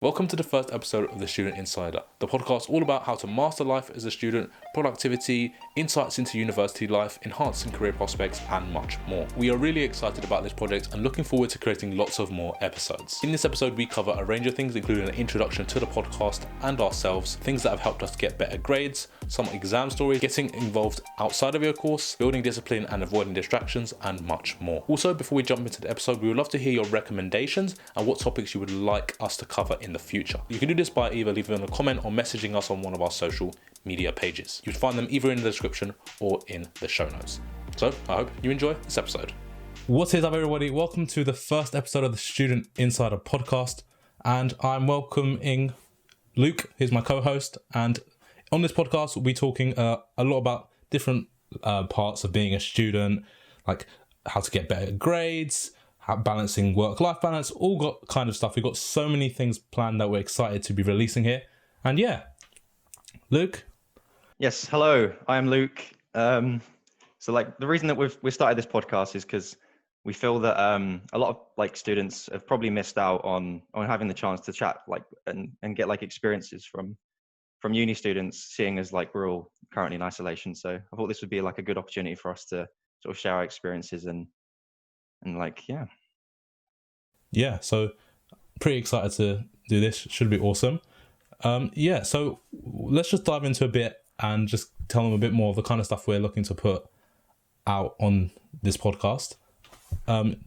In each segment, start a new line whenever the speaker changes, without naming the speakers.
Welcome to the first episode of The Student Insider, the podcast all about how to master life as a student, productivity, insights into university life, enhancing career prospects, and much more. We are really excited about this project and looking forward to creating lots of more episodes. In this episode, we cover a range of things, including an introduction to the podcast and ourselves, things that have helped us get better grades, some exam stories, getting involved outside of your course, building discipline and avoiding distractions, and much more. Also, before we jump into the episode, we would love to hear your recommendations and what topics you would like us to cover in the future. You can do this by either leaving a comment or messaging us on one of our social media pages. You'd find them either in the description or in the show notes. So I hope you enjoy this episode. What is up, everybody? Welcome to the first episode of the Student Insider podcast, and I'm welcoming Luke, who's my co-host, and on this podcast we'll be talking a lot about different parts of being a student, like how to get better grades, balancing work-life balance, all got kind of stuff. We've got so many things planned that we're excited to be releasing here. And yeah, Luke.
Yes, hello, I'm Luke. The reason that we started this podcast is because we feel that a lot of students have probably missed out on having the chance to chat and get experiences from uni students, seeing as we're all currently in isolation. So I thought this would be a good opportunity for us to sort of share our experiences and
Yeah, so pretty excited to do this. Should be awesome. So let's just dive into a bit and just tell them a bit more of the kind of stuff we're looking to put out on this podcast. One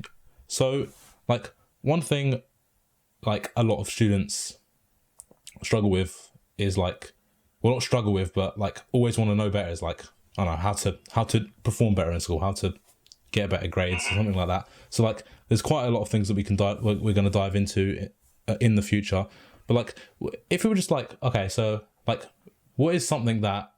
thing a lot of students struggle with is not struggle with, but always want to know better is I don't know, how to perform better in school, how to get better grades, or something like that. So there's quite a lot of things that we're going to dive into in the future. But if we were just what is something that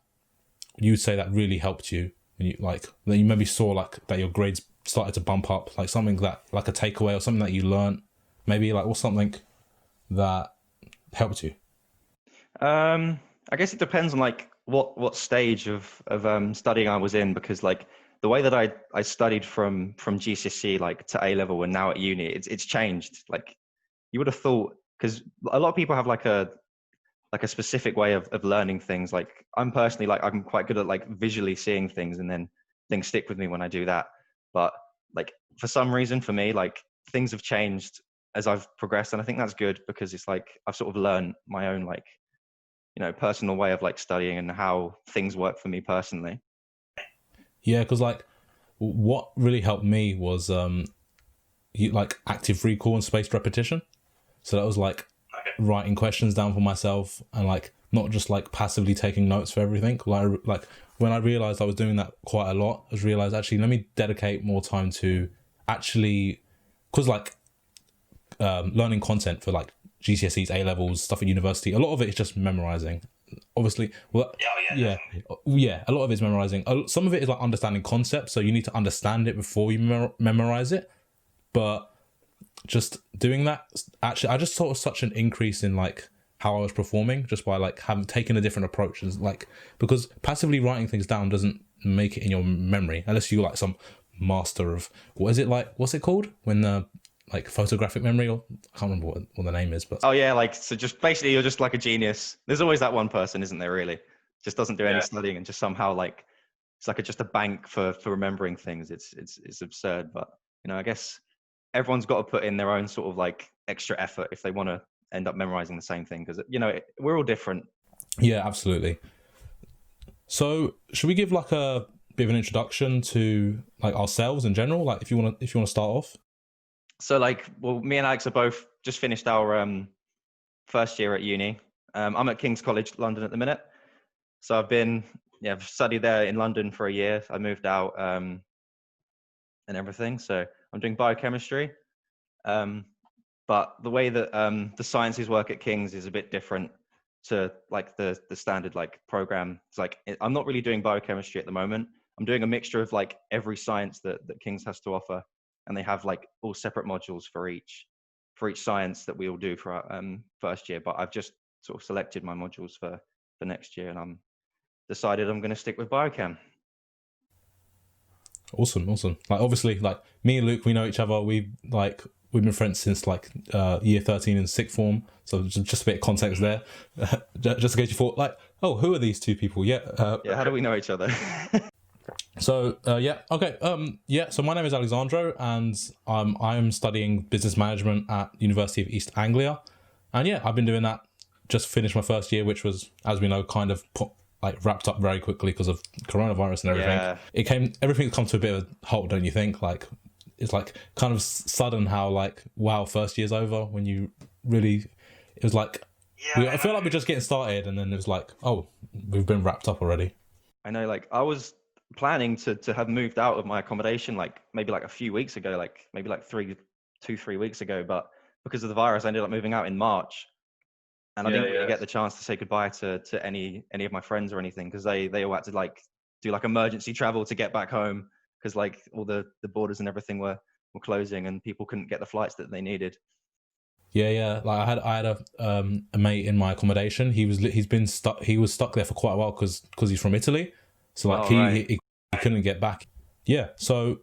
you'd say that really helped you when you that you maybe saw that your grades started to bump up, something that a takeaway or something that you learned, maybe or something that helped you?
I guess it depends on what stage of studying I was in, because the way that I studied from GCSE to A level and now at uni, it's changed. You would have thought, because a lot of people have a specific way of learning things. I'm personally I'm quite good at visually seeing things, and then things stick with me when I do that. But for some reason for me, things have changed as I've progressed, and I think that's good because it's I've sort of learned my own personal way of studying and how things work for me personally.
Yeah, because what really helped me was active recall and spaced repetition. So that was writing questions down for myself and not just passively taking notes for everything. When I realized I was doing that quite a lot, I realized actually let me dedicate more time to actually, because learning content for GCSEs, A levels, stuff at university, a lot of it is just memorizing. Obviously, a lot of it's memorizing. Some of it is understanding concepts, so you need to understand it before you memorize it. But just doing that, actually, I just saw such an increase in how I was performing just by having taken a different approach. Because passively writing things down doesn't make it in your memory unless you some master of what's it called when photographic memory, or I can't remember what the name is, but
so just basically you're just a genius. There's always that one person, isn't there, really? Just doesn't do any studying and just somehow it's just a bank for remembering things. It's absurd, but I guess everyone's got to put in their own sort of extra effort if they want to end up memorizing the same thing, because we're all different.
Yeah, absolutely. So should we give a bit of an introduction to ourselves in general, if you want to start off?
So me and Alex have both just finished our first year at uni. I'm at King's College London at the minute. So I've studied there in London for a year. I moved out and everything. So I'm doing biochemistry. But the way that the sciences work at King's is a bit different to the standard program. It's I'm not really doing biochemistry at the moment. I'm doing a mixture of every science that King's has to offer. And they have all separate modules for each science that we all do for our first year. But I've just sort of selected my modules for next year, and I'm decided I'm going to stick with biochem.
Awesome. Obviously, me and Luke, we know each other. We've we've been friends since like year 13 in sixth form. So just a bit of context there, just in case you thought like, oh, who are these two people? Yeah.
Yeah. How do we know each other?
So yeah, okay, yeah. So my name is Alexandro, and I'm studying business management at University of East Anglia, and yeah, I've been doing that. Just finished my first year, which was, as we know, kind of wrapped up very quickly because of coronavirus and everything. Yeah. Everything's come to a bit of a halt, don't you think? Like, it's like kind of sudden how like, wow, first year's over when you really, it was like, I feel like we're just getting started, and then it was like, oh, we've been wrapped up already.
I know, like I was planning to have moved out of my accommodation like maybe like a few weeks ago, like maybe like 3 weeks ago, but because of the virus I ended up moving out in March, and I didn't really get the chance to say goodbye to any of my friends or anything, because they all had to like do like emergency travel to get back home, because like all the borders and everything were closing and people couldn't get the flights that they needed.
Yeah. Like I had a mate in my accommodation. He was stuck there for quite a while because he's from Italy. So like he couldn't get back. Yeah. So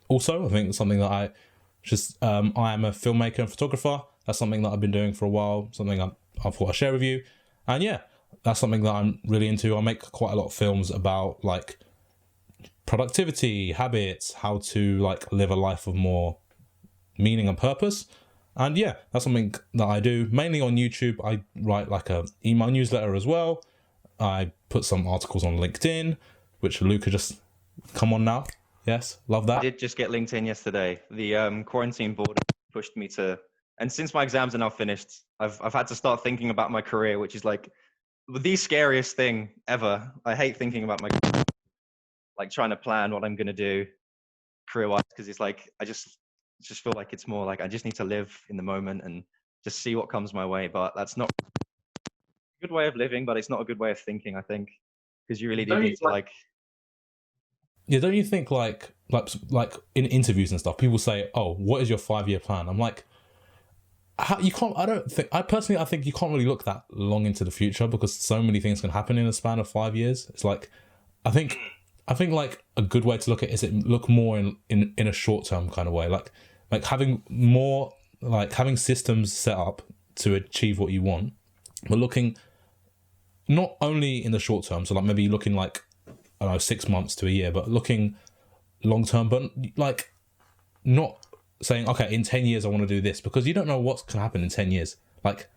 also I think something that I am a filmmaker and photographer. That's something that I've been doing for a while. Something I thought I'd share with you. And yeah, that's something that I'm really into. I make quite a lot of films about like productivity, habits, how to like live a life of more meaning and purpose. And yeah, that's something that I do mainly on YouTube. I write like a email newsletter as well. I put some articles on LinkedIn, which Luca just come on now. Yes, love that.
I did just get LinkedIn yesterday. The quarantine board pushed me to, and since my exams are now finished, I've had to start thinking about my career, which is like the scariest thing ever. I hate thinking about my, like trying to plan what I'm going to do career-wise, because it's like I just feel like it's more like I just need to live in the moment and just see what comes my way. But that's not a good way of living, but it's not a good way of thinking, I think, because you really do need to like.
Yeah, don't you think like in interviews and stuff, people say, "Oh, what is your 5-year plan?" I'm like, how, you can't. I think you can't really look that long into the future because so many things can happen in a span of 5 years. It's like, I think like a good way to look at it is look more in a short term kind of way, like having more, like having systems set up to achieve what you want, but looking not only in the short term, so like maybe looking like, I don't know, 6 months to a year, but looking long term, but like not saying, okay, in 10 years I want to do this, because you don't know what's going to happen in 10 years. Like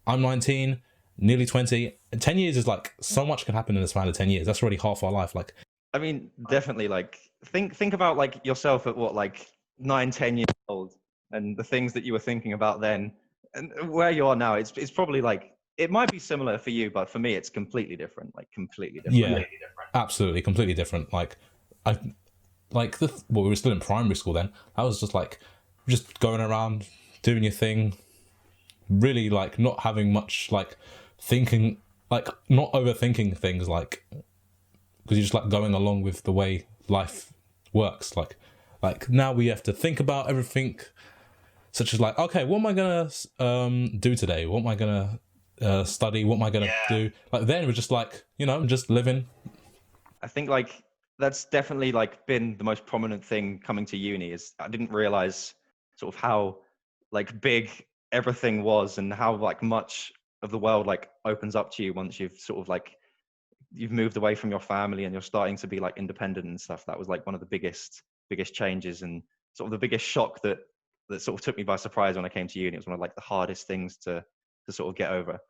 I'm 19, nearly 20. 10 years is like so much can happen in the span of 10 years. That's already half our life. Like,
I mean, definitely, like think about like yourself at what, like 9-10 years old, and the things that you were thinking about then and where you are now. It's probably like, it might be similar for you, but for me it's completely different, like completely different.
Yeah, absolutely, completely different. Like we were still in primary school then. I was just like just going around doing your thing, really like not having much like thinking, like not overthinking things, like because you're just like going along with the way life works. Like now we have to think about everything, such as like, okay, what am I gonna do today? What am I gonna study? What am I gonna do? Like then we're just like, just living.
I think like that's definitely like been the most prominent thing coming to uni, is I didn't realize sort of how like big everything was and how like much of the world like opens up to you once you've sort of like you've moved away from your family and you're starting to be like independent and stuff. That was like one of the biggest changes, and sort of the biggest shock that sort of took me by surprise when I came to uni. It was one of like the hardest things to sort of get over.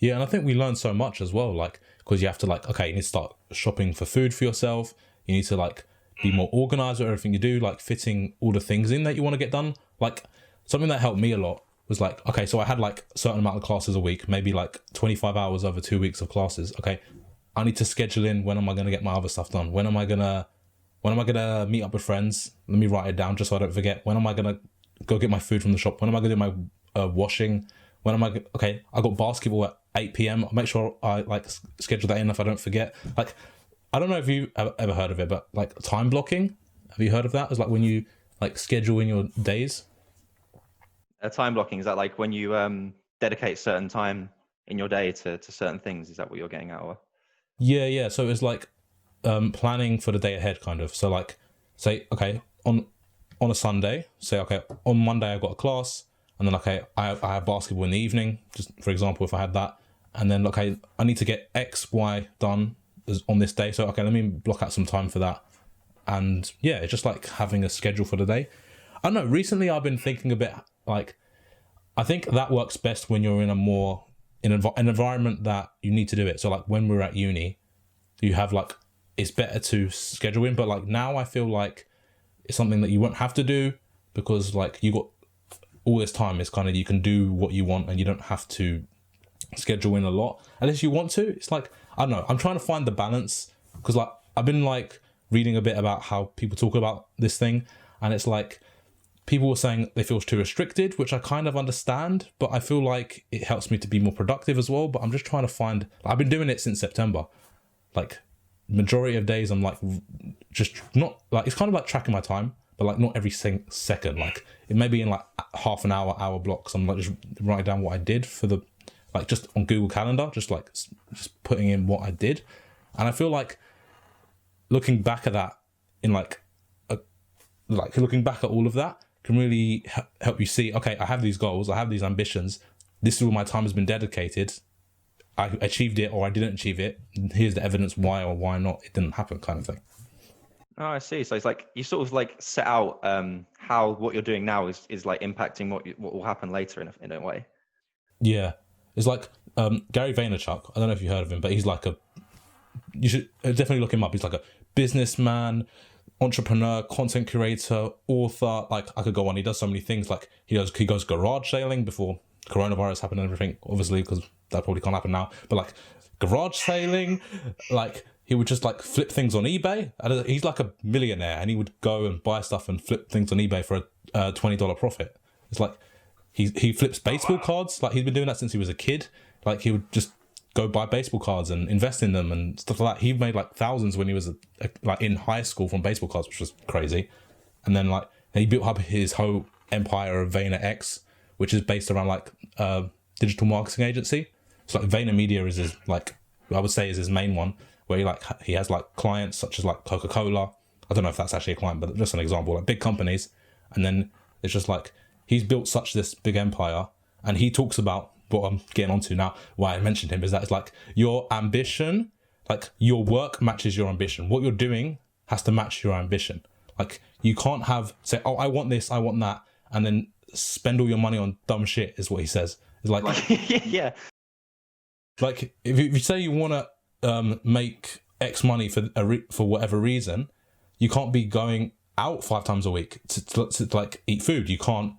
Yeah, and I think we learned so much as well, like, because you have to like, okay, you need to start shopping for food for yourself. You need to like be more organized with everything you do, like fitting all the things in that you want to get done. Like something that helped me a lot was like, okay, so I had like a certain amount of classes a week, maybe like 25 hours over 2 weeks of classes. Okay, I need to schedule in when am I going to get my other stuff done? When am I gonna meet up with friends? Let me write it down just so I don't forget. When am I gonna go get my food from the shop? When am I gonna do my washing? When am I okay? I got basketball at 8 p.m. I'll make sure I like schedule that in if I don't forget. Like, I don't know if you ever heard of it, but like time blocking. Have you heard of that? It's like when you like schedule in your days.
Time blocking, is that like when you dedicate certain time in your day to certain things? Is that what you're getting at? Or?
Yeah. So it's like planning for the day ahead, kind of. So like, say, okay, on on a Sunday, say, okay, on Monday I've got a class, and then, okay, I have basketball in the evening, just for example, if I had that, and then, okay, I need to get X, Y done on this day, so, okay, let me block out some time for that. And yeah, it's just like having a schedule for the day. I don't know, recently I've been thinking a bit like, I think that works best when you're in an environment that you need to do it. So like when we're at uni, you have like, it's better to schedule in, but like now I feel like it's something that you won't have to do because like you got all this time. It's kind of, you can do what you want and you don't have to schedule in a lot unless you want to. It's like, I don't know, I'm trying to find the balance because like I've been like reading a bit about how people talk about this thing, and it's like people were saying they feel too restricted, which I kind of understand, but I feel like it helps me to be more productive as well. But I'm just trying to find, I've been doing it since September, like majority of days I'm like just not like, it's kind of like tracking my time, but like not every second. Like it may be in like half an hour blocks. I'm like just writing down what I did for the, like just on Google Calendar, just just putting in what I did. And I feel like looking back at that in like looking back at all of that can really help you see, okay, I have these goals, I have these ambitions, this is where my time has been dedicated, I achieved it or I didn't achieve it, and here's the evidence why or why not it didn't happen, kind of thing.
Oh, I see. So it's like you sort of like set out how what you're doing now is like impacting what will happen later in a way.
Yeah, it's like Gary Vaynerchuk. I don't know if you heard of him, but he's like you should definitely look him up. He's like a businessman, entrepreneur, content creator, author. Like I could go on. He does so many things. Like he goes garage sailing before coronavirus happened and everything, obviously, because that probably can't happen now. But like garage sailing, like he would just like flip things on eBay. He's like a millionaire, and he would go and buy stuff and flip things on eBay for a $20 profit. It's like he flips baseball cards. Like he's been doing that since he was a kid. Like he would just go buy baseball cards and invest in them and stuff like that. He made like thousands when he was like in high school from baseball cards, which was crazy. And then like he built up his whole empire of VaynerX, which is based around like digital marketing agency. So like VaynerMedia is his, like I would say is his main one, where he has like clients such as like Coca-Cola. I don't know if that's actually a client, but just an example, like big companies. And then it's just like he's built such this big empire, and he talks about what I'm getting onto now, why I mentioned him, is that it's like your ambition, like your work matches your ambition. What you're doing has to match your ambition. Like you can't say, oh, I want this, I want that, and then spend all your money on dumb shit, is what he says. It's like,
yeah.
Like if you say you want to make X money for whatever reason, you can't be going out 5 times a week to like eat food. You can't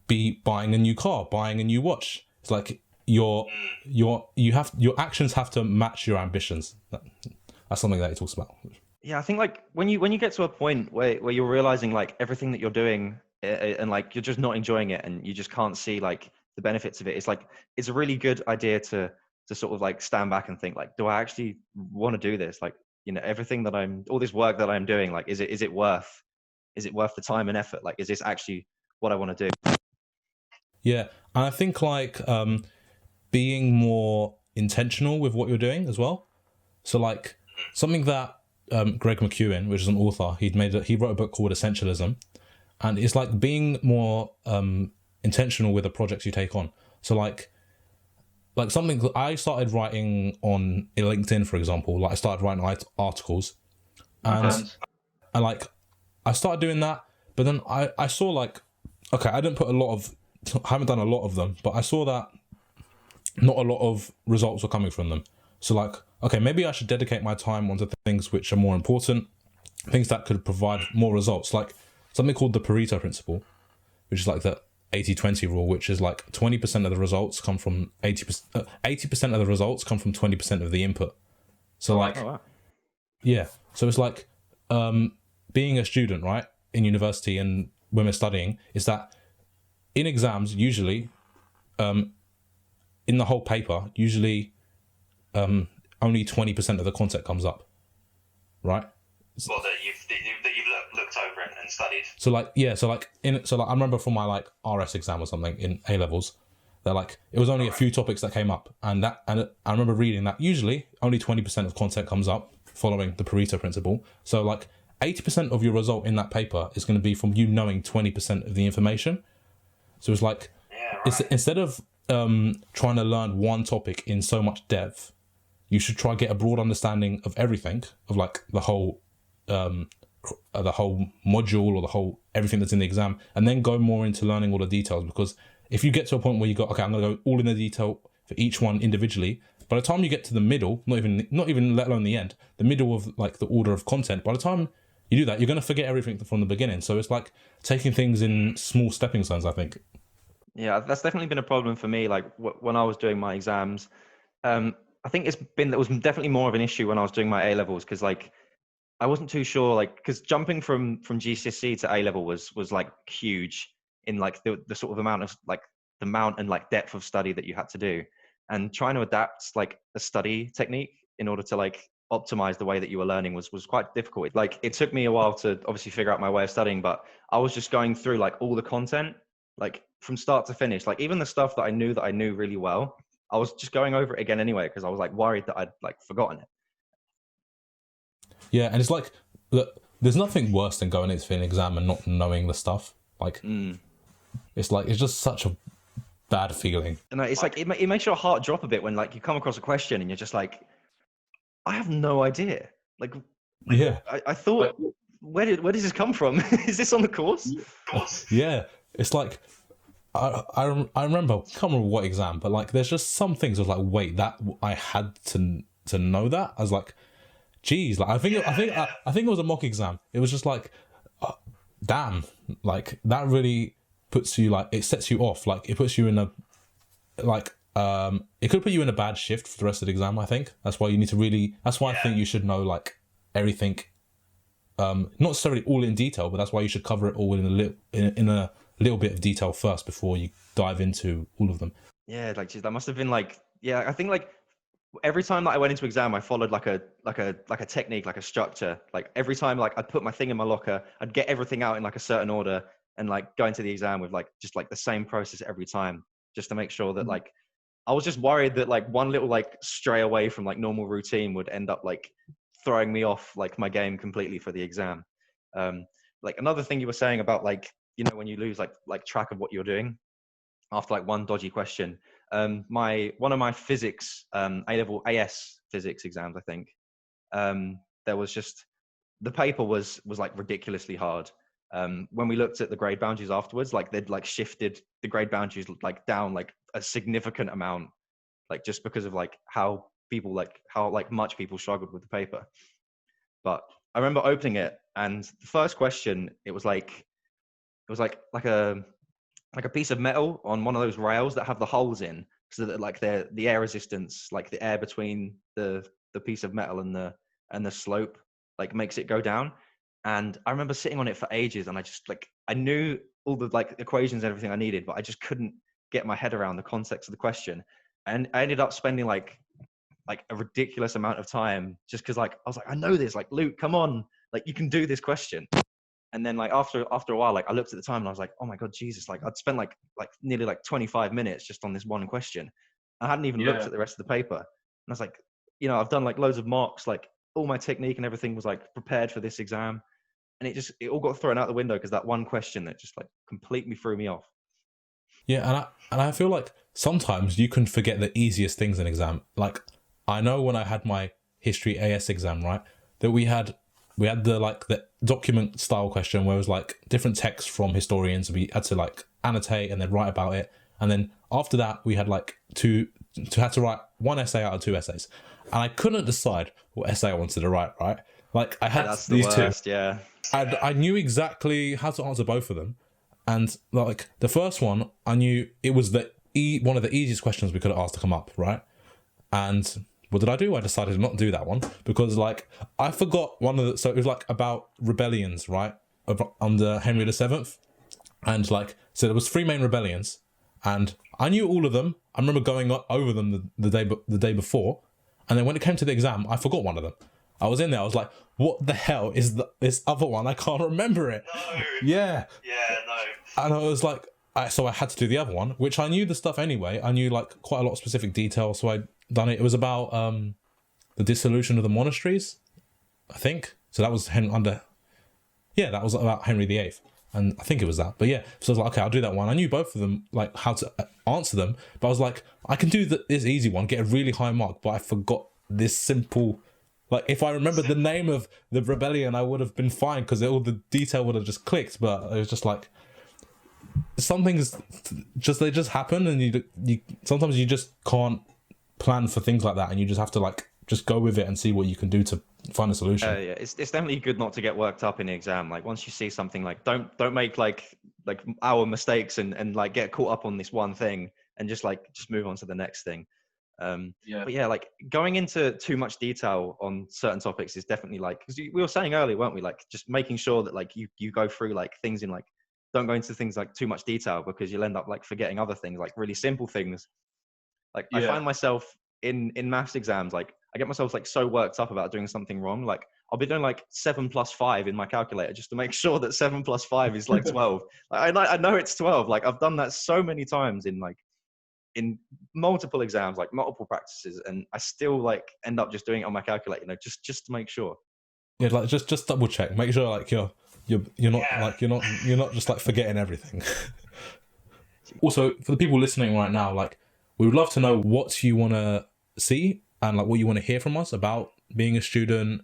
be buying a new car, buying a new watch. It's like your actions have to match your ambitions. That's something that he talks about.
Yeah, I think like when you get to a point where you're realizing like everything that you're doing and like you're just not enjoying it and you just can't see like the benefits of it, it's like it's a really good idea to sort of like stand back and think like, do I actually want to do this? Like, you know, everything that all this work that I'm doing, like, is it worth the time and effort? Like, is this actually what I want to do?
Yeah, and I think like being more intentional with what you're doing as well. So like something that Greg McKeown, which is an author, he wrote a book called Essentialism, and it's like being more intentional with the projects you take on. So like something that I started writing on LinkedIn, for example, like I started writing articles, and like I started doing that, but then I saw like, okay, I haven't done a lot of them, but I saw that not a lot of results were coming from them. So like, okay, maybe I should dedicate my time onto things which are more important, things that could provide more results, like something called the Pareto principle, which is like the 80-20 rule, which is like 20% of the results come from 80% of the results come from 20% of the input. So like, yeah, so it's like being a student, right, in university and when we're studying, is that in exams, usually, in the whole paper, usually only 20% of the content comes up, right?
Well, that you've looked over and studied.
So like, yeah, so like I remember from my like RS exam or something in A levels, that like it was only a few topics that came up, and I remember reading that usually only 20% of content comes up following the Pareto principle. So like 80% of your result in that paper is going to be from you knowing 20% of the information. So it's like, it's, instead of trying to learn one topic in so much depth, you should try get a broad understanding of everything, of like the whole module or the whole everything that's in the exam, and then go more into learning all the details. Because if you get to a point where you go, okay, I'm going to go all in the detail for each one individually, by the time you get to the middle, not even let alone the end, the middle of like the order of content, by the time you do that, you're going to forget everything from the beginning. So it's like taking things in small stepping stones, I think.
Yeah, that's definitely been a problem for me. Like when I was doing my exams, I think it was definitely more of an issue when I was doing my A levels, because like I wasn't too sure, like, because jumping from GCSE to A level was like huge in like the sort of amount of like the amount and like depth of study that you had to do, and trying to adapt like a study technique in order to like optimize the way that you were learning was quite difficult. Like it took me a while to obviously figure out my way of studying, but I was just going through like all the content, like from start to finish, like even the stuff that I knew really well, I was just going over it again anyway, because I was like worried that I'd like forgotten it.
Yeah, and it's like, look, there's nothing worse than going into an exam and not knowing the stuff. Like, it's like, it's just such a bad feeling.
And it's like, it makes your heart drop a bit when like you come across a question and you're just like, I have no idea. Like
yeah,
I thought, where does this come from? Is this on the course?
Yeah, it's like, I remember, I can't remember what exam, but like there's just some things I was like, wait, that I had to know that. I was like, geez, like I think it was a mock exam. It was just like, damn, like that really puts you, like, it sets you off. Like it puts you in a, like, it could put you in a bad shift for the rest of the exam. I think that's why you need to really. That's why I think you should know like everything, not necessarily all in detail, but that's why you should cover it all in a little bit of detail first before you dive into all of them.
Yeah, like geez, that must have been like, yeah, I think like every time that I went into exam, I followed like a technique, like a structure. Like every time, like I'd put my thing in my locker, I'd get everything out in like a certain order, and like go into the exam with like just like the same process every time, just to make sure that like I was just worried that like one little like stray away from like normal routine would end up like throwing me off like my game completely for the exam. Like another thing you were saying about like, you know, when you lose like track of what you're doing after like one dodgy question. One of my physics, A-level AS physics exams, I think, there was just, the paper was like ridiculously hard. When we looked at the grade boundaries afterwards, like they'd like shifted the grade boundaries like down like a significant amount, like just because of like how much people struggled with the paper. But I remember opening it, and the first question, it was like a piece of metal on one of those rails that have the holes in, so that like the air resistance, like the air between the piece of metal and the slope, like makes it go down. And I remember sitting on it for ages, and I just like, I knew all the like equations and everything I needed, but I just couldn't get my head around the context of the question. And I ended up spending like a ridiculous amount of time just because like I was like, I know this, like Luke, come on, like you can do this question. And then like after a while, like I looked at the time and I was like, oh my God, Jesus, like I'd spent like nearly like 25 minutes just on this one question. I hadn't even looked at the rest of the paper. And I was like, you know, I've done like loads of mocks, like all my technique and everything was like prepared for this exam. And it all got thrown out the window because that one question that just like completely threw me off.
Yeah, and I feel like sometimes you can forget the easiest things in exam. Like I know when I had my history AS exam, right, that we had the document style question where it was like different texts from historians. We had to like annotate and then write about it. And then after that, we had like had to write one essay out of 2 essays. And I couldn't decide what essay I wanted to write, right? Like I had these two.
Yeah.
And I knew exactly how to answer both of them. And like the first one, I knew it was one of the easiest questions we could have asked to come up, right? And what did I do? I decided not to do that one because like I forgot so it was like about rebellions, right? Under Henry VII. And like, so there was 3 main rebellions and I knew all of them. I remember going over them the day before. And then when it came to the exam, I forgot one of them. I was in there. I was like, what the hell is this other one? I can't remember it.
No.
Yeah.
Yeah, no.
And I was like, so I had to do the other one, which I knew the stuff anyway. I knew like quite a lot of specific details. So I done it. It was about the dissolution of the monasteries, I think. So that was under Yeah, that was about Henry VIII. And I think it was that. But yeah, so I was like, okay, I'll do that one. I knew both of them, like how to answer them. But I was like, I can do this easy one, get a really high mark. But I forgot this simple, like if I remembered the name of the rebellion, I would have been fine because all the detail would have just clicked. But it was just like, some things they just happen. And you sometimes you just can't plan for things like that. And you just have to like, just go with it and see what you can do to find a solution.
Yeah, it's definitely good not to get worked up in the exam. Like once you see something, like don't make like our mistakes and like get caught up on this one thing and just move on to the next thing. But yeah, like going into too much detail on certain topics is definitely like, because we were saying earlier, weren't we? Like just making sure that like you go through like things in like, don't go into things like too much detail because you'll end up like forgetting other things, like really simple things. Like I find myself in maths exams, like I get myself like so worked up about doing something wrong. Like I'll be doing like 7 + 5 in my calculator just to make sure that 7 + 5 is like 12. Like, I know it's 12. Like I've done that so many times in multiple exams, like multiple practices, and I still like end up just doing it on my calculator, you know, just to make sure.
Yeah, like just double check, make sure like you're not like you're not just like forgetting everything. Also, for the people listening right now, like we would love to know what you want to see and like what you want to hear from us about being a student,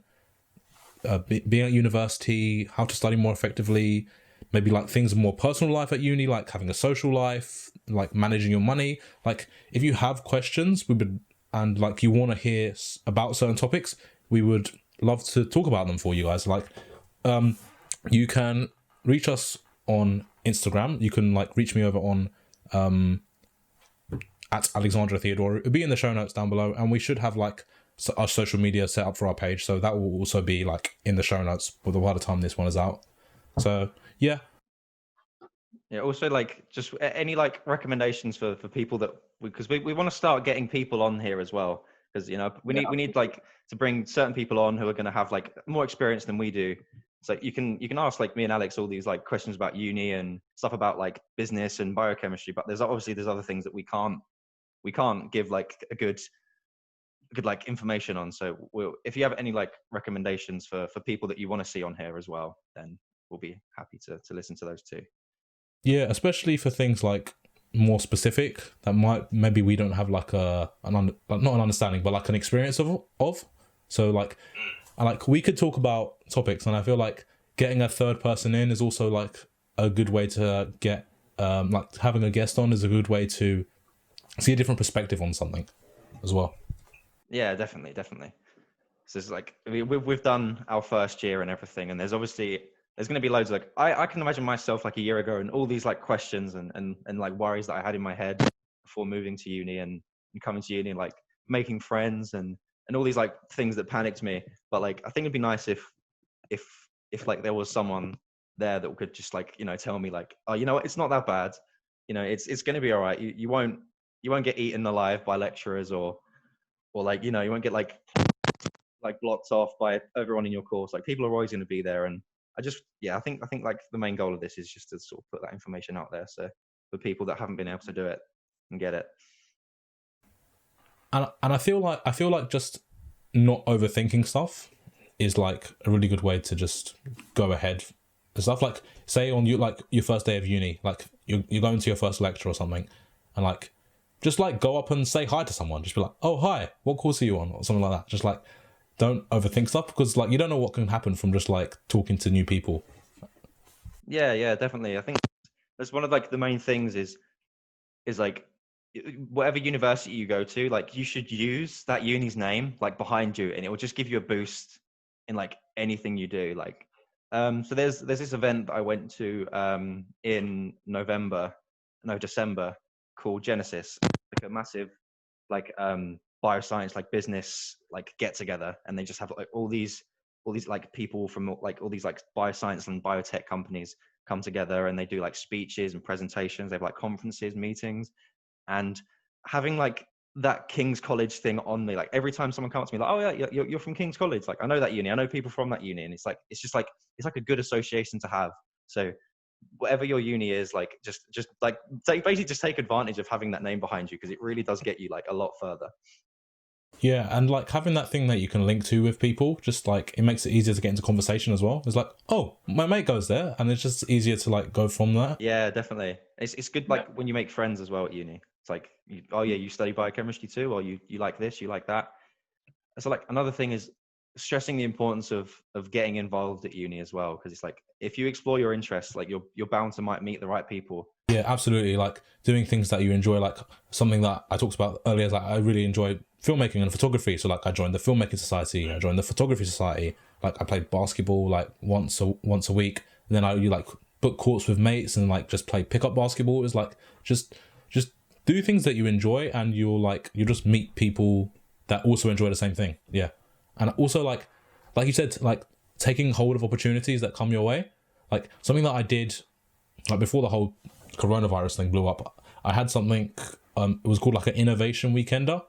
being at university, how to study more effectively, maybe like things more personal life at uni, like having a social life, like managing your money. Like if you have questions, and like you want to hear about certain topics, we would love to talk about them for you guys. Like, you can reach us on Instagram. You can like reach me over on at Alexandra Theodore. It'll be in the show notes down below, and we should have like our social media set up for our page, so that will also be like in the show notes by the time this one is out. So yeah.
Also like just any like recommendations for people that because we want to start getting people on here as well, because you know we need like to bring certain people on who are going to have like more experience than we do. So you can ask like me and Alex all these like questions about uni and stuff about like business and biochemistry, but there's other things that we can't give like a good like information on. So if you have any like recommendations for people that you want to see on here as well, then we'll be happy to listen to those too.
Yeah, especially for things like more specific that maybe we don't have like not an understanding, but like an experience of. So like, and like we could talk about topics, and I feel like getting a third person in is also like a good way to get like having a guest on is a good way to see a different perspective on something as well.
Yeah, definitely. So it's like we've done our first year and everything, and there's going to be loads of like I can imagine myself like a year ago and all these like questions and like worries that I had in my head before moving to uni and coming to uni and like making friends and all these like things that panicked me. But like I think it'd be nice if like there was someone there that could just like, you know, tell me like, oh, you know what, it's not that bad, you know, it's going to be all right. You won't get eaten alive by lecturers or like, you know, you won't get like blocked off by everyone in your course. Like people are always going to be there. And I think like the main goal of this is just to sort of put that information out there, so for people that haven't been able to do it and get it.
And I feel like just not overthinking stuff is like a really good way to just go ahead and stuff. Like say on your first day of uni, like you're going to your first lecture or something, and like just like go up and say hi to someone. Just be like, oh hi, what course are you on, or something like that. Just like don't overthink stuff, because like you don't know what can happen from just like talking to new people.
Yeah, definitely. I think that's one of like the main things is like whatever university you go to, like you should use that uni's name like behind you, and it will just give you a boost in like anything you do. Like so there's this event that I went to in December called Genesis, like a massive like bioscience like business like get together, and they just have like all these like people from like all these like bioscience and biotech companies come together, and they do like speeches and presentations. They have like conferences, meetings, and having like that King's College thing on me, like every time someone comes to me like, oh yeah, you're from King's College, like I know that uni, I know people from that uni, and it's like it's like a good association to have. So whatever your uni is, like just like basically just take advantage of having that name behind you, because it really does get you like a lot further.
Yeah, and like having that thing that you can link to with people, just like it makes it easier to get into conversation as well. It's like, oh, my mate goes there, and it's just easier to like go from there.
Yeah, definitely. It's good like when you make friends as well at uni. It's like, oh yeah, you study biochemistry too, or you like this, you like that. So like another thing is stressing the importance of getting involved at uni as well, because it's like if you explore your interests, like you're bound to might meet the right people.
Yeah, absolutely. Like doing things that you enjoy, like something that I talked about earlier is like I really enjoy filmmaking and photography. So like I joined the filmmaking society, I joined the photography society. Like I played basketball like once a week. And then you like book courts with mates and like just play pickup basketball. It was like just do things that you enjoy, and you'll just meet people that also enjoy the same thing. Yeah. And also like you said, like taking hold of opportunities that come your way. Like something that I did like before the whole coronavirus thing blew up, I had something, it was called like an innovation weekender.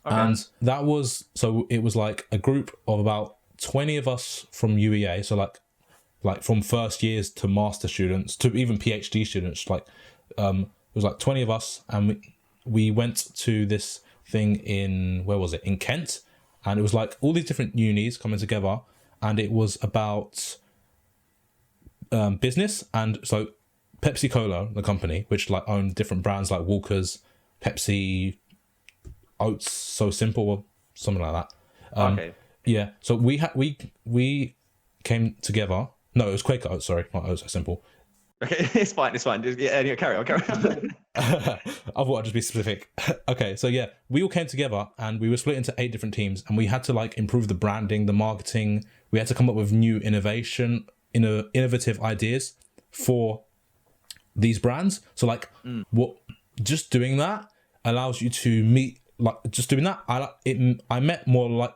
Okay. And that was, so it was like a group of about 20 of us from UEA. So like from first years to master students to even PhD students, like, it was like 20 of us, and we went to this thing in, where was it? In Kent. And it was like all these different unis coming together, and it was about business. And so Pepsi Cola, the company, which like owned different brands like Walker's, Pepsi, Oats, So Simple, or something like that.
Okay.
Yeah. So we came together. No, it was Quaker Oats. Sorry, not Oats So Simple.
Okay, it's fine. Yeah, carry on.
I thought I'd just be specific. Okay, so yeah, we all came together and we were split into 8 different teams, and we had to like improve the branding, the marketing. We had to come up with new innovative ideas for these brands. So like just doing that allows you to meet, like just doing that, I met more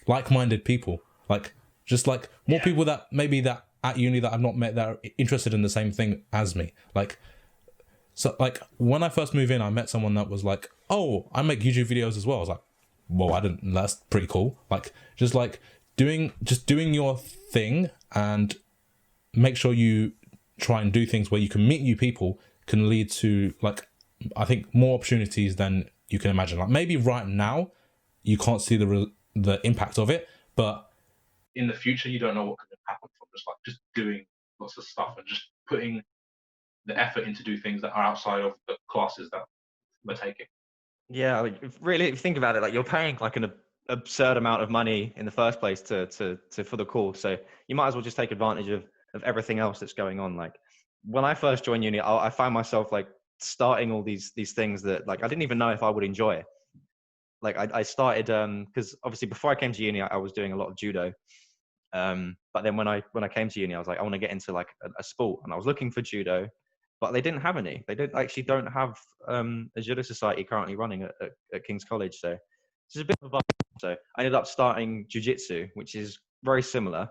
like-minded people, like just like more people that maybe that at uni that I've not met that are interested in the same thing as me. Like, so like when I first moved in, I met someone that was like, oh, I make YouTube videos as well. I was like, whoa, that's pretty cool. Like just doing your thing, and make sure you try and do things where you can meet new people can lead to like, I think more opportunities than you can imagine. Like maybe right now you can't see the impact of it, but in the future you don't know what could happen from just doing lots of stuff and just putting the effort into do things that are outside of the classes that we're taking.
Yeah, like really, if you think about it, like you're paying like an absurd amount of money in the first place to for the course, so you might as well just take advantage of everything else that's going on. Like when I first joined uni, I found myself like starting all these things that like I didn't even know if I would enjoy. Like I started because obviously before I came to uni, I was doing a lot of judo. But then when I came to uni, I was like, I want to get into like a sport, and I was looking for judo, but they didn't have any. They don't have a judo society currently running at King's College, so it's a bit of a bummer. So I ended up starting jiu-jitsu, which is very similar,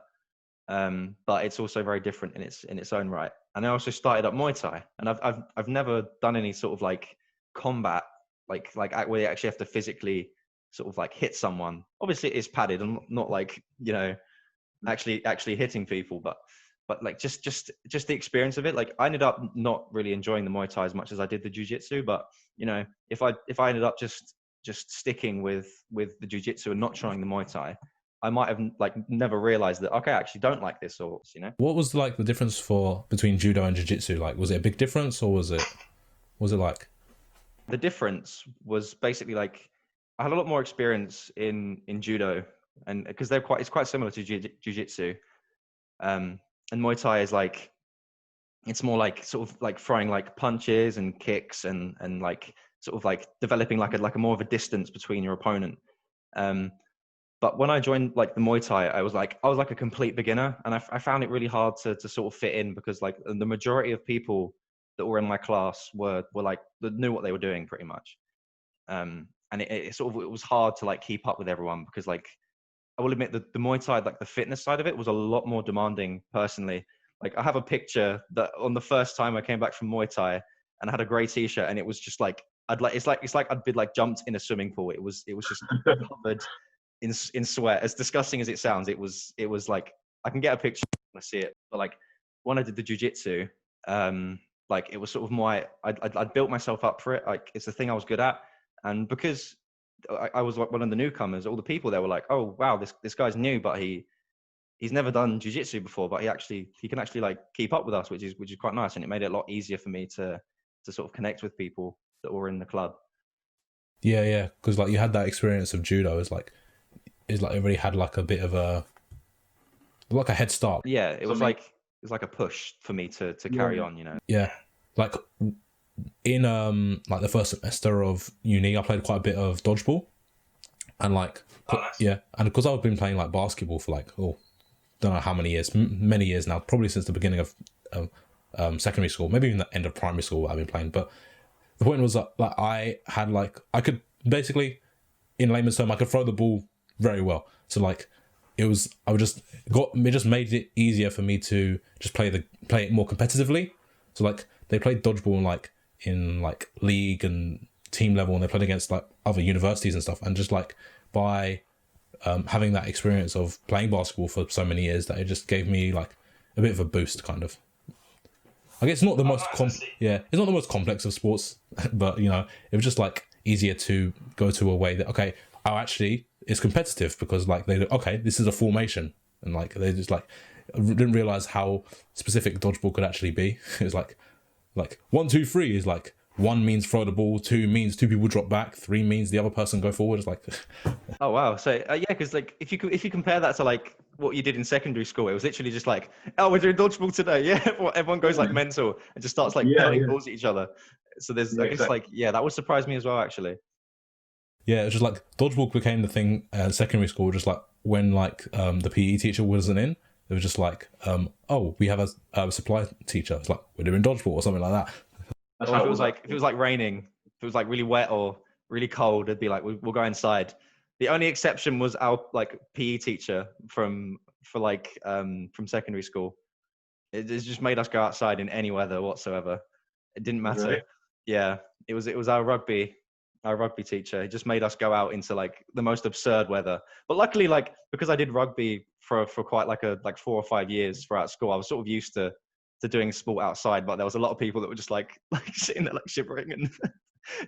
but it's also very different in its own right. And I also started up Muay Thai, and I've never done any sort of like combat, like where you actually have to physically sort of like hit someone. Obviously, it's padded and not like, you know, actually hitting people, but like just the experience of it. Like I ended up not really enjoying the Muay Thai as much as I did the jiu-jitsu, but you know, if I ended up just sticking with the jiu-jitsu and not trying the Muay Thai, I might have like never realized that, okay, I actually don't like this, or you know.
What was like the difference between judo and jiu-jitsu? Like was it a big difference, or was it like?
The difference was basically like I had a lot more experience in judo, and because it's quite similar to jiu-jitsu, and Muay Thai is like, it's more like sort of like throwing like punches and kicks and like sort of like developing like a more of a distance between your opponent. But when I joined like the Muay Thai, I was like a complete beginner, and I found it really hard to sort of fit in, because like the majority of people that were in my class were like, that knew what they were doing pretty much. And it was hard to like keep up with everyone, because like I will admit that the Muay Thai, like the fitness side of it, was a lot more demanding personally. Like I have a picture that on the first time I came back from Muay Thai, and I had a grey t-shirt, and it was just like it's like I'd been like jumped in a swimming pool. It was just covered in sweat. As disgusting as it sounds, it was like, I can get a picture when I see it. But like when I did the jiu-jitsu, like it was sort of I'd built myself up for it. Like it's the thing I was good at. And because I was like one of the newcomers, all the people there were like, oh wow, this guy's new, but he's never done jiu-jitsu before, but he can actually like keep up with us, which is quite nice. And it made it a lot easier for me to sort of connect with people that were in the club.
Yeah, because like you had that experience of judo, it already had like a bit of a head start.
Yeah, it was like a push for me to carry on, you know.
Yeah, like in like the first semester of uni, I played quite a bit of dodgeball, and like yeah, and because I've been playing like basketball for like don't know how many years, many years now, probably since the beginning of secondary school, maybe even the end of primary school I've been playing. But the point was that like I could basically, in layman's term, I could throw the ball very well. So like it just made it easier for me to just play it more competitively. So like they played dodgeball in league and team level, and they played against like other universities and stuff. And just like by having that experience of playing basketball for so many years, that it just gave me like a bit of a boost, kind of. I guess it's not the most it's not the most complex of sports, but you know, it was just like easier to go to a way that actually it's competitive, because like this is a formation, and like they just like didn't realize how specific dodgeball could actually be. It was like 1, 2, 3 is like 1 means throw the ball, 2 means 2 people drop back, 3 means the other person go forward. It's like
oh wow. So yeah, because like if you compare that to like what you did in secondary school, it was literally just like, oh, we're doing dodgeball today. Yeah, everyone goes like mental and just starts like pelting balls at each other. So there's I guess like that would surprise me as well, actually.
Yeah, it was just like dodgeball became the thing at secondary school, just like when like the PE teacher wasn't in, it was just like oh, we have a supply teacher. It's like we're doing dodgeball or something like that.
Or if it was like raining, if it was like really wet or really cold, it'd be like we'll go inside. The only exception was our like PE teacher from secondary school. It just made us go outside in any weather whatsoever. It didn't matter. Really? Yeah, it was our rugby teacher. He just made us go out into like the most absurd weather. But luckily, like because I did rugby for quite like 4 or 5 years throughout school, I was sort of used to doing sport outside. But there was a lot of people that were just like sitting there like shivering and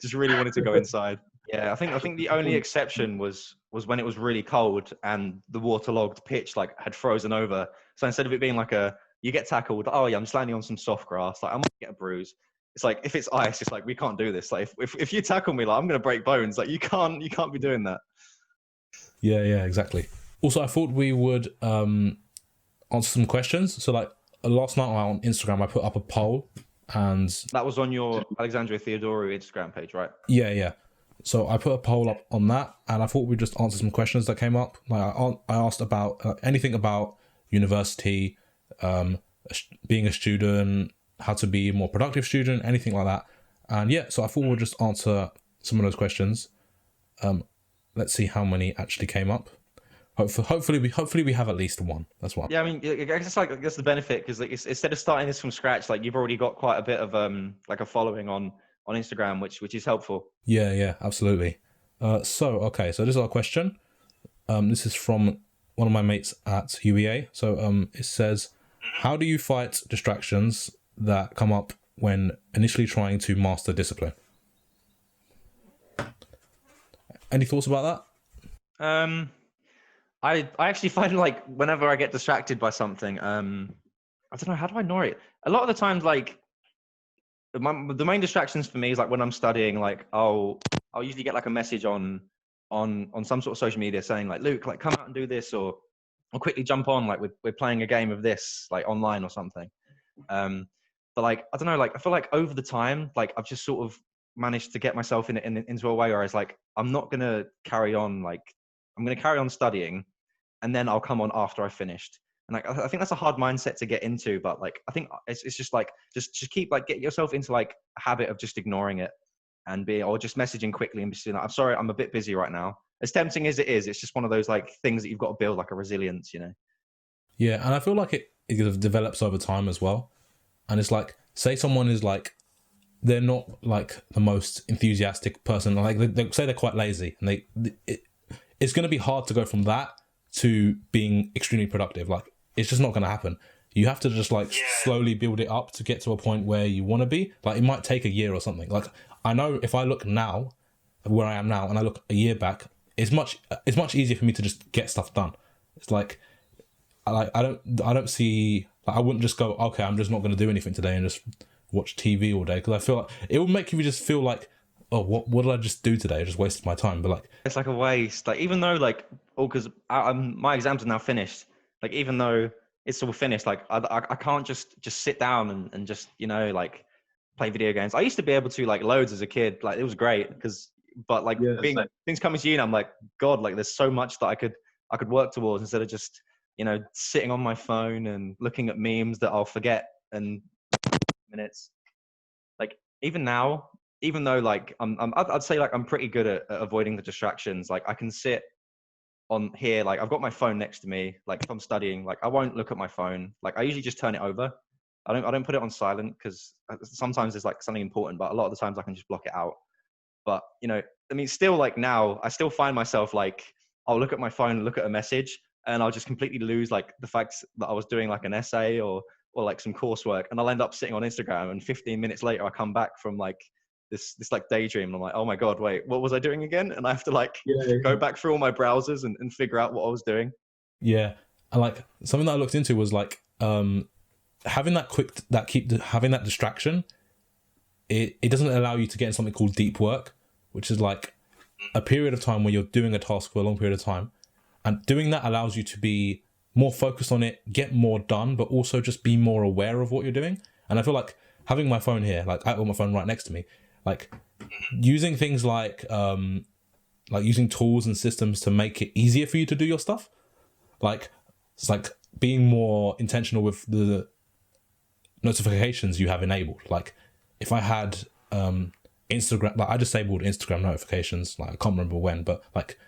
just really wanted to go inside. Yeah, I think the only exception was when it was really cold and the waterlogged pitch like had frozen over. So instead of it being like you get tackled, oh yeah, I'm just landing on some soft grass, like I might get a bruise. It's like if it's ice, it's like we can't do this. Like if you tackle me, like I'm gonna break bones. Like you can't be doing that.
Yeah, exactly. Also, I thought we would answer some questions. So like last night on Instagram, I put up a poll, and
that was on your Alexandria Theodorou Instagram page, right?
Yeah. So I put a poll up on that, and I thought we'd just answer some questions that came up. Like I asked about anything about university, being a student, how to be a more productive student, anything like that. And yeah, so I thought we'll just answer some of those questions. Let's see how many actually came up. Hopefully we have at least one. That's one.
Yeah, I mean, I guess the benefit, because like instead of starting this from scratch, like you've already got quite a bit of like a following on Instagram, which is helpful.
Yeah, absolutely. So this is our question. This is from one of my mates at UEA. So it says, how do you fight distractions that come up when initially trying to master discipline? Any thoughts about
that? I actually find like whenever I get distracted by something, I don't know, how do I ignore it? A lot of the times, like the main distractions for me is like when I'm studying, like I'll usually get like a message on some sort of social media saying like, Luke, like come out and do this, or I'll quickly jump on, like we're playing a game of this like online or something. But like I don't know, like I feel like over the time, like I've just sort of managed to get myself into a way where it's like I'm not gonna carry on, like I'm gonna carry on studying, and then I'll come on after I've finished. And like I think that's a hard mindset to get into, but like I think it's just like just keep like get yourself into like a habit of just ignoring it and or just messaging quickly and just saying, I'm sorry, I'm a bit busy right now. As tempting as it is, it's just one of those like things that you've got to build like a resilience, you know.
Yeah, and I feel like it develops over time as well. And it's like, say someone is like, they're not like the most enthusiastic person, like they say they're quite lazy, and it's going to be hard to go from that to being extremely productive. Like it's just not going to happen. You have to just like slowly build it up to get to a point where you want to be. Like it might take a year or something. Like I know if I look now where I am now and I look a year back, it's much easier for me to just get stuff done. It's like I don't see, like, I wouldn't just go, okay, I'm just not going to do anything today and just watch TV all day, because I feel like it would make you just feel like, oh, what did I just do today? I just wasted my time. But like,
it's like a waste. Like, even though like, because my exams are now finished. Like, even though it's all finished, like I can't just sit down and just, you know, like play video games. I used to be able to, like, loads as a kid. Like, it was great but like, things coming to uni, I'm like, God, like there's so much that I could work towards, instead of just, you know, sitting on my phone and looking at memes that I'll forget in minutes. Like, even now, even though like I'd say like I'm pretty good at avoiding the distractions. Like, I can sit on here, like I've got my phone next to me. Like, if I'm studying, like I won't look at my phone. Like, I usually just turn it over. I don't put it on silent, because sometimes there's like something important, but a lot of the times I can just block it out. But, you know, I mean, still, like, now I still find myself like, I'll look at my phone, look at a message, and I'll just completely lose like the fact that I was doing like an essay or like some coursework, and I'll end up sitting on Instagram, and 15 minutes later I come back from like this like daydream, and I'm like, oh my God, wait, what was I doing again? And I have to like go back through all my browsers and figure out what I was doing.
Yeah. And like, something that I looked into was like, having having that distraction, it doesn't allow you to get in something called deep work, which is like a period of time where you're doing a task for a long period of time. And doing that allows you to be more focused on it, get more done, but also just be more aware of what you're doing. And I feel like having my phone here, like I got my phone right next to me, like using things like using tools and systems to make it easier for you to do your stuff. Like, it's like being more intentional with the notifications you have enabled. Like, if I had Instagram, like I disabled Instagram notifications, like I can't remember when, but like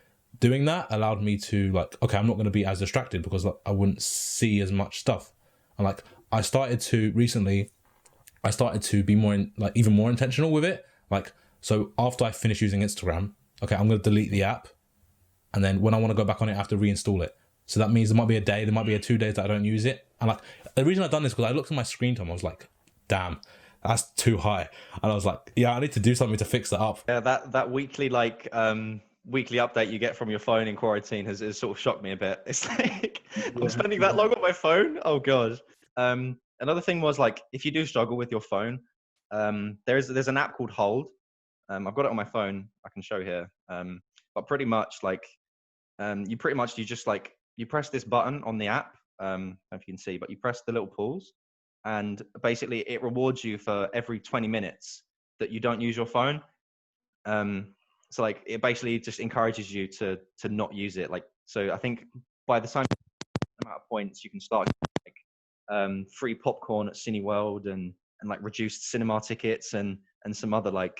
doing that allowed me to like, okay, I'm not going to be as distracted, because like, I wouldn't see as much stuff. And like, I started to be more even more intentional with it. Like, so after I finish using Instagram, okay, I'm going to delete the app, and then when I want to go back on it, I have to reinstall it. So that means there might be a day, there might be 2 days that I don't use it. And like, the reason I've done this is because I looked at my screen time, I was like, damn, that's too high. And I was like, yeah, I need to do something to fix that up.
Yeah, that weekly weekly update you get from your phone in quarantine has sort of shocked me a bit. It's like, I'm spending that long on my phone. Oh God. Another thing was like, if you do struggle with your phone, there's an app called Hold. I've got it on my phone. I can show here. But pretty much like, you just like, you press this button on the app. I don't know if you can see, but you press the little pause, and basically it rewards you for every 20 minutes that you don't use your phone. So like, it basically just encourages you to not use it. Like, so I think by the time amount of points, you can start like free popcorn at Cineworld and like reduced cinema tickets and some other like,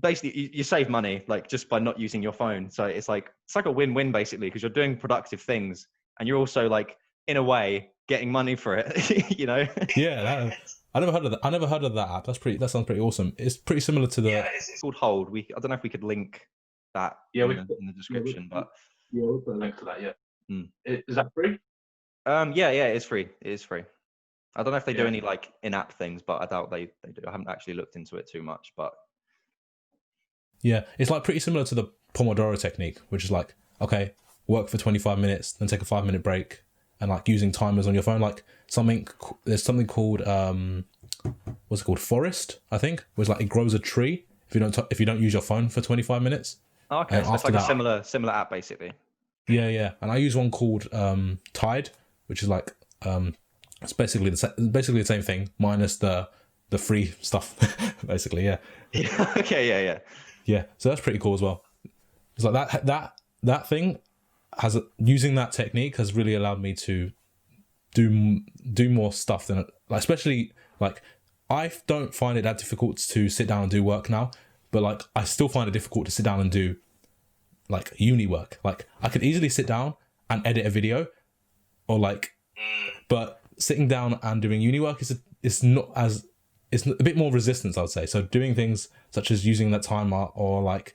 basically you save money like just by not using your phone. So it's like a win-win basically, because you're doing productive things and you're also like, in a way, getting money for it. You know?
Yeah. I never heard of that app. That sounds pretty awesome. It's pretty similar to the.
Yeah, it's called Hold. I don't know if we could link that in the description, but
we'll put a link to that. Yeah. Is that free?
Yeah, it is free. It is free. I don't know if they do any like in-app things, but I doubt they do. I haven't actually looked into it too much, but
yeah, it's like pretty similar to the Pomodoro technique, which is like, okay, work for 25 minutes, then take a 5-minute break, and like using timers on your phone. Like there's something called what's it called, Forest, I think, where it's like it grows a tree if you don't use your phone for 25 minutes.
Okay, so it's like a similar app basically.
Yeah, and I use one called Tide, which is like it's basically the same thing minus the free stuff, basically. Yeah.
Okay.
Yeah, so that's pretty cool as well. It's like that thing using that technique has really allowed me to do more stuff than like, especially like, I don't find it that difficult to sit down and do work now, but like I still find it difficult to sit down and do like uni work. Like I could easily sit down and edit a video, or like, but sitting down and doing uni work is a bit more resistance, I would say. So doing things such as using that timer, or like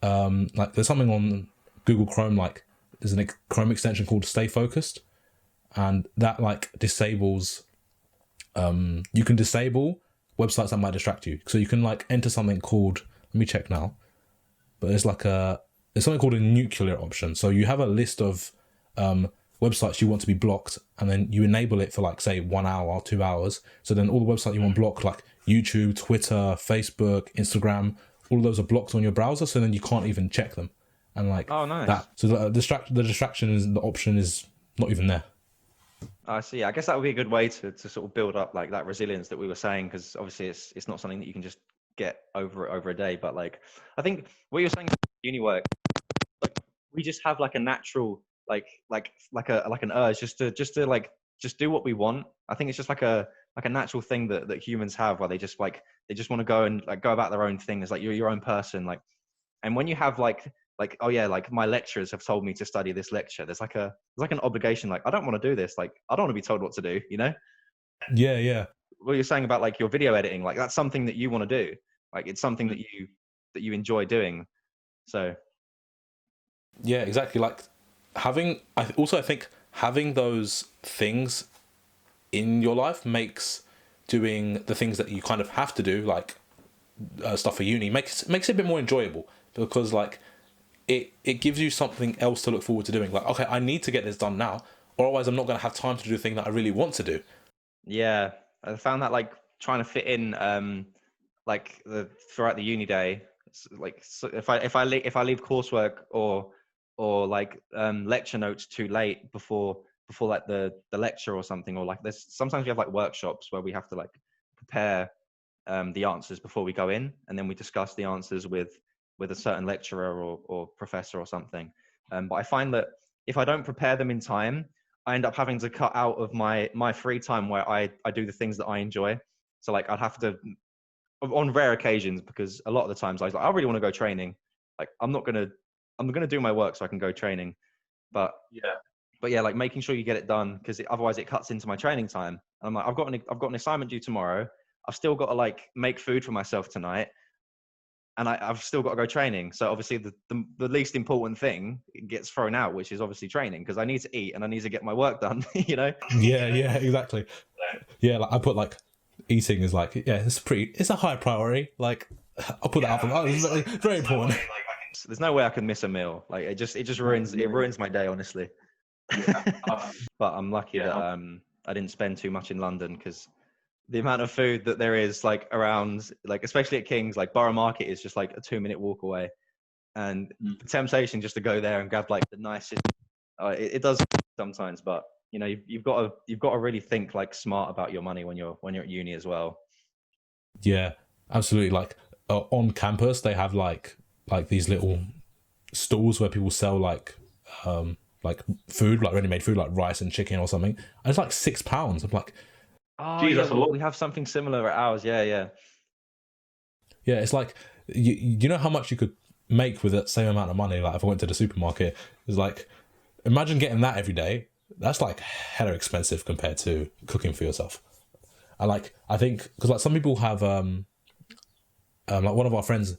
there's something on Google Chrome, like there's a Chrome extension called Stay Focused, and that like disables, you can disable websites that might distract you. So you can like enter something called, let me check now. but there's something called a nuclear option. So you have a list of websites you want to be blocked, and then you enable it for like say 1 hour, 2 hours. So then all the websites you want blocked, like YouTube, Twitter, Facebook, Instagram, all of those are blocked on your browser. So then you can't even check them, and like
Oh, nice.
that. So the distraction is the option is not even there.
I see. I guess that would be a good way to sort of build up like that resilience that we were saying, because obviously it's not something that you can just get over a day. But like, I think what you're saying about uni work, like we just have like a natural like an urge just to like just do what we want. I think it's just like a natural thing that humans have, where they just want to go and like go about their own thing. It's like you're your own person. Like, and when you have like oh yeah, like my lecturers have told me to study this lecture, there's like an obligation. Like I don't want to do this. Like I don't want to be told what to do. You know?
Yeah.
What you're saying about like your video editing, like that's something that you want to do. Like it's something that you enjoy doing. So
Yeah, exactly. Like I think having those things in your life makes doing the things that you kind of have to do, like stuff for uni, makes it a bit more enjoyable, because like it gives you something else to look forward to doing. Like, okay, I need to get this done now, or otherwise I'm not going to have time to do the thing that I really want to do.
yeah, I found that like trying to fit in throughout the uni day, like so if I leave coursework or like lecture notes too late before like the lecture or something, or like sometimes we have like workshops where we have to like prepare the answers before we go in, and then we discuss the answers with a certain lecturer or professor or something. But I find that if I don't prepare them in time, I end up having to cut out of my free time where I do the things that I enjoy. So like I'd have to, on rare occasions, because a lot of the times I was like, I really want to go training. Like I'm going to do my work so I can go training. But yeah, like making sure you get it done, because otherwise it cuts into my training time. And I'm like, I've got an assignment due tomorrow. I've still got to like make food for myself tonight, and I've still got to go training. So obviously the least important thing gets thrown out, which is obviously training, because I need to eat and I need to get my work done. You know?
Yeah, exactly. Yeah, like I put like eating is like, yeah, it's a high priority. Like I'll put that up. It's very important.
There's no way I can miss a meal. Like it just ruins my day, honestly. But I'm lucky that I didn't spend too much in London, because the amount of food that there is like around, like especially at King's, like Borough Market is just like a 2-minute walk away, and the temptation just to go there and grab like the nicest. It does sometimes, but you know you've got to really think like smart about your money when you're at uni as well.
Yeah, absolutely. Like on campus, they have like these little stalls where people sell like food, like ready-made food, like rice and chicken or something. And it's like £6. I'm like,
oh,
Jeez, that's a lot.
We have something similar at ours. Yeah.
Yeah, it's like you know how much you could make with that same amount of money. Like if I went to the supermarket, it's like, imagine getting that every day. That's like hella expensive compared to cooking for yourself. And like I think because like some people have like one of our friends,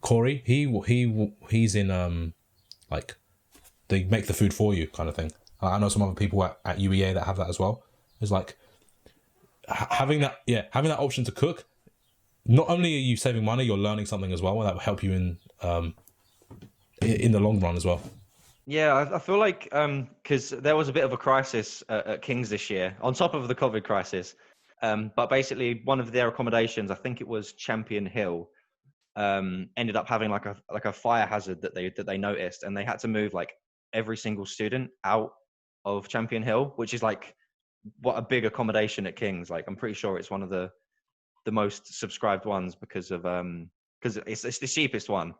Corey, he's in like they make the food for you kind of thing. I know some other people at UEA that have that as well. It's like having that option to cook. Not only are you saving money, you're learning something as well, and that will help you in the long run as well.
Yeah, I feel like because there was a bit of a crisis at King's this year, on top of the COVID crisis. But basically, one of their accommodations, I think it was Champion Hill, ended up having like a fire hazard that they noticed, and they had to move like every single student out of Champion Hill, which is like what a big accommodation at King's. Like I'm pretty sure it's one of the most subscribed ones because it's the cheapest one.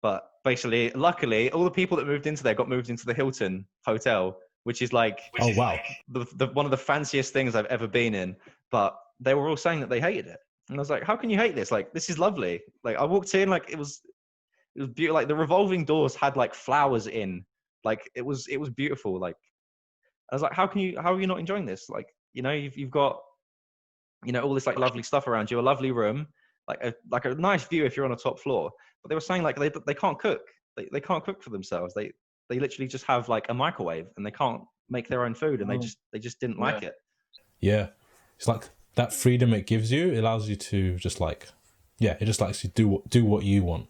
But basically, luckily, all the people that moved into there got moved into the Hilton Hotel, which is like the one of the fanciest things I've ever been in. But they were all saying that they hated it, and I was like, how can you hate this? Like this is lovely. Like I walked in, like it was beautiful. Like the revolving doors had like flowers in. Like it was beautiful. Like I was like, how are you not enjoying this? Like, you know, you've got, you know, all this like lovely stuff around you, a lovely room, like a nice view if you're on a top floor. But they were saying like they can't cook. They can't cook for themselves. They literally just have like a microwave, and they can't make their own food, and they just didn't like it.
Yeah, it's like that freedom it gives you. It allows you to just like it just lets you do what you want.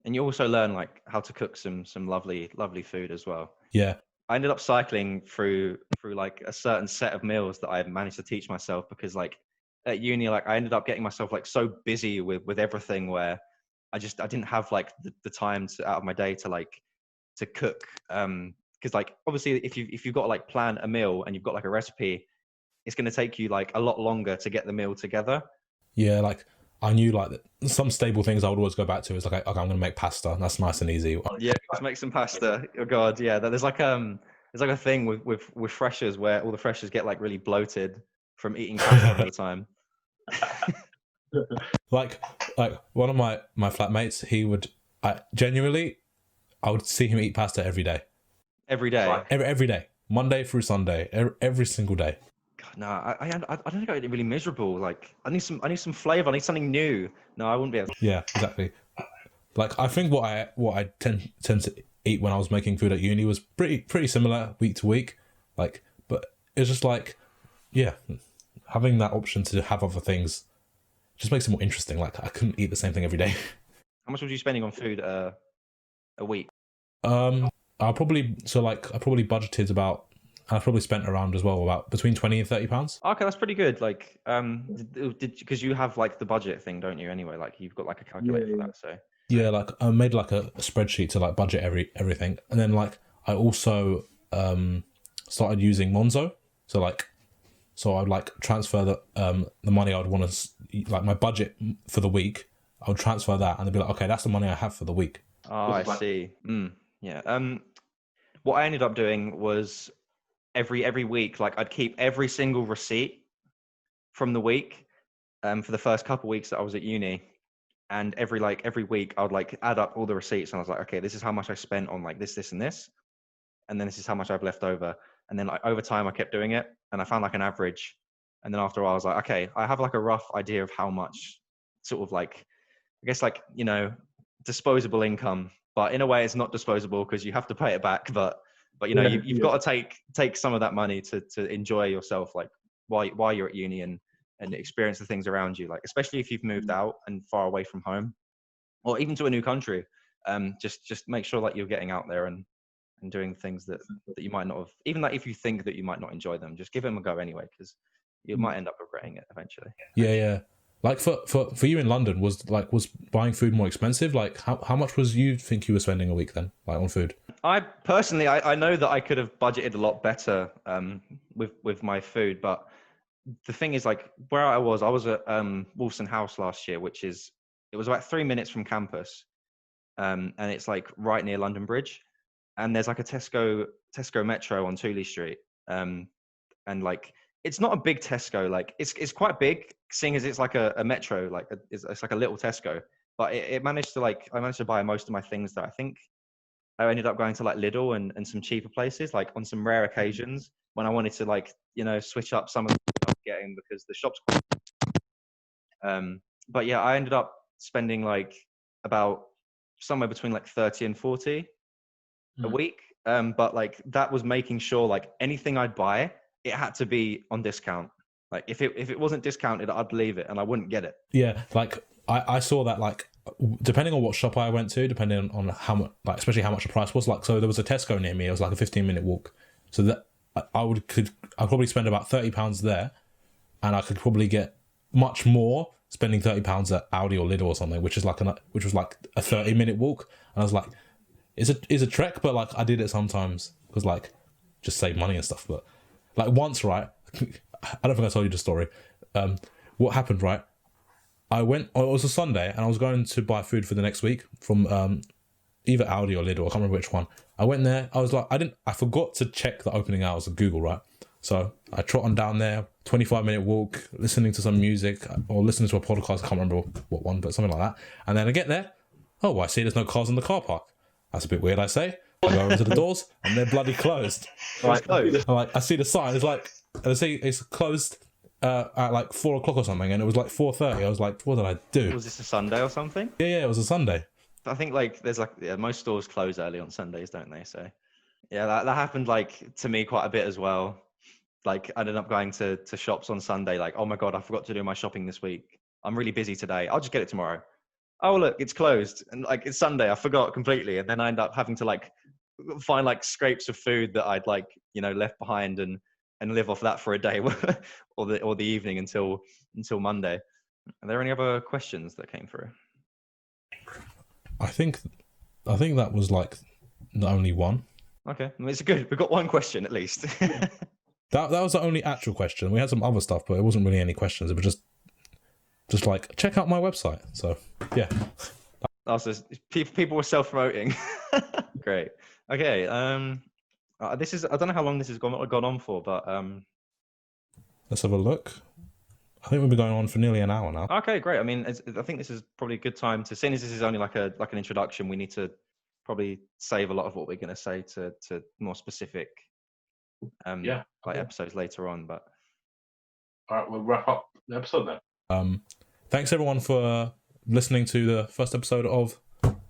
And you also learn like how to cook some lovely food as well.
Yeah.
I ended up cycling through like a certain set of meals that I managed to teach myself, because like at uni, like I ended up getting myself like so busy with everything where I didn't have like the time out of my day to cook. Because like obviously if you've got to like plan a meal and you've got like a recipe, it's going to take you like a lot longer to get the meal together.
Yeah, like I knew like some stable things I would always go back to is like, okay, I'm going to make pasta. That's nice and easy.
Yeah, let's make some pasta. Oh God, yeah. There's like a thing with freshers where all the freshers get like really bloated from eating pasta all the time.
like one of my flatmates, he would I would see him eat pasta every day.
Every day.
Every day, Monday through Sunday, every single day.
God, no, I don't think I'd get really miserable. Like I need some flavor. I need something new. No, I wouldn't be able to.
Yeah, exactly. Like I think what I tend to eat when I was making food at uni was pretty similar week to week. Like, but it's just like, yeah, having that option to have other things just makes it more interesting. Like I couldn't eat the same thing every day.
How much was you spending on food a week?
I probably budgeted about. I probably spent around as well about between £20 and £30.
Okay, that's pretty good. Like, because you have like the budget thing, don't you? Anyway, like you've got like a calculator for that. So
yeah, like I made like a spreadsheet to like budget everything, and then like I also started using Monzo. So I would like transfer the money I would want to like my budget for the week. I would transfer that, and they'd be like, okay, that's the money I have for the week.
Oh, I see. Yeah. What I ended up doing was every week, like I'd keep every single receipt from the week, for the first couple of weeks that I was at uni, and every week I would like add up all the receipts, and I was like, okay, this is how much I spent on like this and this, and then this is how much I've left over, and then like over time I kept doing it, and I found like an average, and then after a while I was like, okay, I have like a rough idea of how much sort of like, I guess like, you know, disposable income, but in a way it's not disposable because you have to pay it back, but you know, you've got to take some of that money to enjoy yourself, like while you're at uni and experience the things around you, like especially if you've moved out and far away from home, or even to a new country. Just make sure that you're getting out there and doing things that you might not have, even like if you think that you might not enjoy them, just give them a go anyway, because you might end up regretting it eventually.
Yeah. Like for you in London, was buying food more expensive? Like how much was you think you were spending a week then, like on food?
I personally, I know that I could have budgeted a lot better with my food, but the thing is, like where I was at Wolston House last year, it was about 3 minutes from campus, and it's like right near London Bridge, and there's like a Tesco Metro on Tooley Street, and like it's not a big Tesco, like it's quite big, seeing as it's like a Metro, like it's like a little Tesco, but I managed to buy most of my things there. I think I ended up going to like Lidl and some cheaper places, like on some rare occasions when I wanted to like, you know, switch up some of the stuff I was getting because the shop's but yeah, I ended up spending like about somewhere between like 30 and 40 a week. But like that was making sure like anything I'd buy, it had to be on discount. Like if it wasn't discounted, I'd leave it and I wouldn't get it.
Yeah, like I saw that, like depending on what shop I went to, depending on how much, like especially how much the price was. Like so, there was a Tesco near me. It was like a 15-minute walk. So that I'd probably spend about £30 there, and I could probably get much more spending £30 at Aldi or Lidl or something, which was like a 30-minute walk. And I was like, it's a trek, but like I did it sometimes because like just save money and stuff. But like once, right, I don't think I told you the story. What happened, right? It was a Sunday, and I was going to buy food for the next week from either Aldi or Lidl. I can't remember which one. I went there. I was like, I forgot to check the opening hours of Google, right? So I trot on down there, 25-minute walk, listening to some music or listening to a podcast. I can't remember what one, but something like that. And then I get there. Oh, I see there's no cars in the car park. That's a bit weird, I say. I go over to the doors, and they're bloody closed.
Right, closed.
I see the sign. It's like, I see it's closed at like 4 o'clock or something, and it was like 4:30. I was like, what did I do?
Was this a Sunday or something?
Yeah, it was a Sunday.
I think like there's like, yeah, most stores close early on Sundays, don't they? So yeah, that happened like to me quite a bit as well. Like I ended up going to shops on Sunday, like, oh my God, I forgot to do my shopping this week. I'm really busy today. I'll just get it tomorrow. Oh, look, it's closed. And like, it's Sunday. I forgot completely. And then I end up having to like find like scrapes of food that I'd like, left behind and live off that for a day or the evening until Monday. Are there any other questions that came through?
I think that was like the only one.
Okay, it's good. We've got one question at least.
That was the only actual question. We had some other stuff, but it wasn't really any questions. It was just like, check out my website. So yeah.
So people were self-promoting. Great. Okay. This is, I don't know how long this has gone on for, but
let's have a look. I think we've been going on for nearly an hour now.
Okay, great. I mean, I think this is probably a good time to, seeing as this is only like an introduction, we need to probably save a lot of what we're going to say to more specific episodes later on. But
all right, we'll wrap up the episode then.
Thanks everyone for listening to the first episode of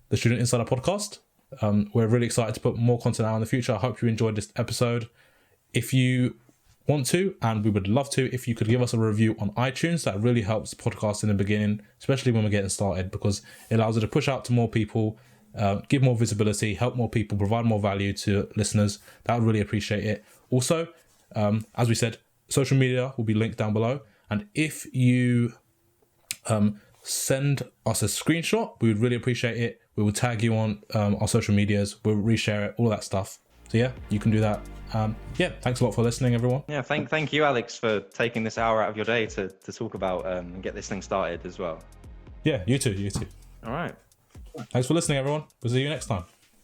the Student Insider podcast. We're really excited to put more content out in the future. I hope you enjoyed this episode. If you want to, and we would love to, if you could give us a review on iTunes, that really helps the podcast in the beginning, especially when we're getting started, because it allows us to push out to more people, give more visibility, help more people, provide more value to listeners. That would really appreciate it. Also, as we said, social media will be linked down below, and if you send us a screenshot, we would really appreciate it. We will tag you on our social medias, we'll reshare it, all that stuff. So yeah, you can do that. Thanks a lot for listening, everyone.
Yeah, thank you, Alex, for taking this hour out of your day to talk about and get this thing started as well.
Yeah, you too.
All right.
Thanks for listening, everyone. We'll see you next time.